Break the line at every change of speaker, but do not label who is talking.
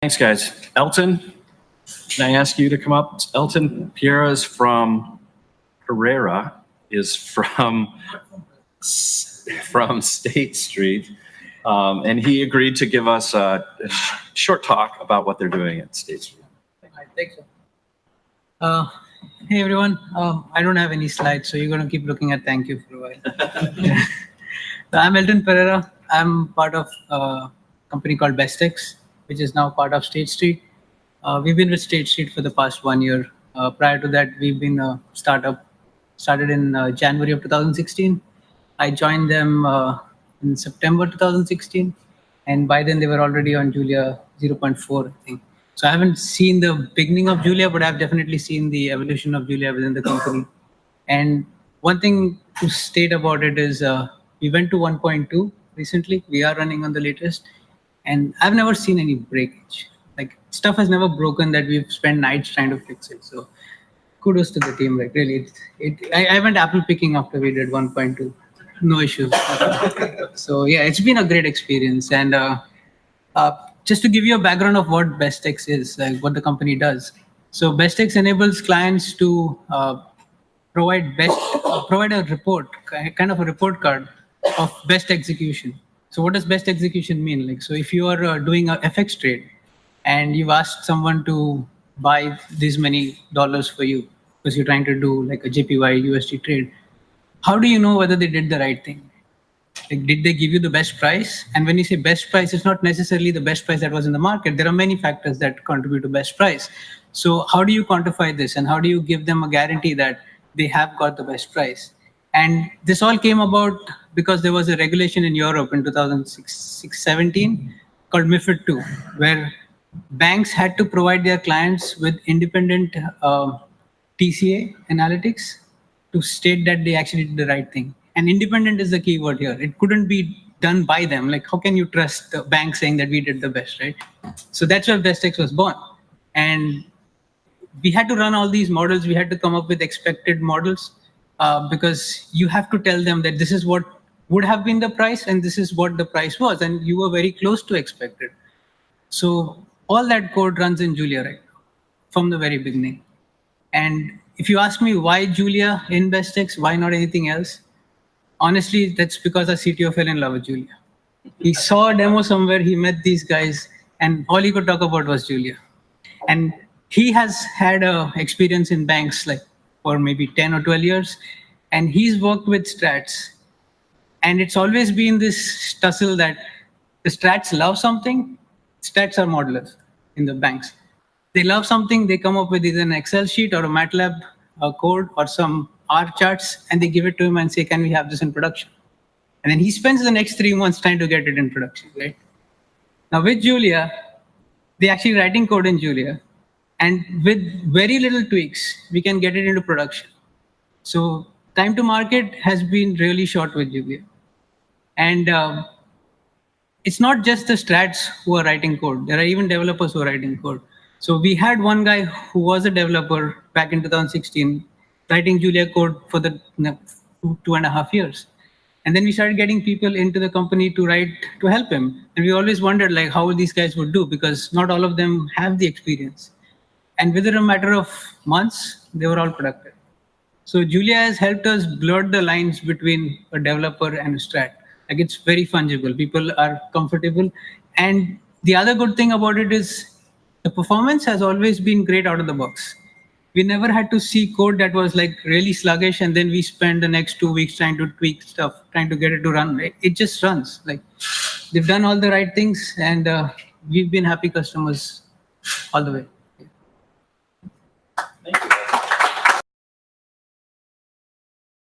Thanks, guys. Elton, can I ask you to come up? Elton Pereira is from State Street, and he agreed to give us a short talk about what they're doing at State Street.
I think so. Hey everyone, I don't have any slides, so you're going to keep looking at thank you for a while. So I'm Elton Pereira. I'm part of a company called Bestex, which is now part of State Street. We've been with State Street for the past 1 year. Prior to that, we've been a startup, started in January of 2016. I joined them in September 2016, and by then they were already on Julia 0.4, I think. So I haven't seen the beginning of Julia, but I've definitely seen the evolution of Julia within the company. And one thing to state about it is we went to 1.2 recently. We are running on the latest, and I've never seen any breakage. Like, stuff has never broken that we've spent nights trying to fix it. So kudos to the team. Like, really, I went apple picking after we did 1.2. No issues. So yeah, it's been a great experience. And just to give you a background of what Bestex is, like what the company does. So Bestex enables clients to provide a report, kind of a report card of best execution. So what does best execution mean? Like, so if you are doing a FX trade and you've asked someone to buy this many dollars for you because you're trying to do like a JPY USD trade, how do you know whether they did the right thing? Like, did they give you the best price? And when you say best price, it's not necessarily the best price that was in the market. There are many factors that contribute to best price. So how do you quantify this? And how do you give them a guarantee that they have got the best price? And this all came about because there was a regulation in Europe in 2017 called MiFID II, where banks had to provide their clients with independent TCA analytics to state that they actually did the right thing. And independent is the key word here. It couldn't be done by them. Like, how can you trust the bank saying that we did the best, right? So that's where Bestex was born. And we had to run all these models. We had to come up with expected models because you have to tell them that this is what would have been the price and this is what the price was. And you were very close to expected. So all that code runs in Julia right now from the very beginning. And if you ask me why Julia in Bestex, why not anything else? Honestly, that's because our CTO fell in love with Julia. He saw a demo somewhere, he met these guys, and all he could talk about was Julia. And he has had experience in banks like for maybe 10 or 12 years, and he's worked with strats. And it's always been this tussle that the strats love something. Strats are modelers in the banks. They love something, they come up with either an Excel sheet or a MATLAB code or some R charts, and they give it to him and say, can we have this in production? And then he spends the next 3 months trying to get it in production, right? Now with Julia, they're actually writing code in Julia, and with very little tweaks, we can get it into production. So time to market has been really short with Julia. And it's not just the strats who are writing code. There are even developers who are writing code. So we had one guy who was a developer back in 2016 writing Julia code for the 2.5 years. And then we started getting people into the company to help him. And we always wondered like how these guys would do because not all of them have the experience. And within a matter of months, they were all productive. So Julia has helped us blur the lines between a developer and a strat. Like, it's very fungible. People are comfortable. And the other good thing about it is the performance has always been great out of the box. We never had to see code that was like really sluggish, and then we spend the next 2 weeks trying to tweak stuff, trying to get it to run. It just runs. Like, they've done all the right things, and we've been happy customers all the way.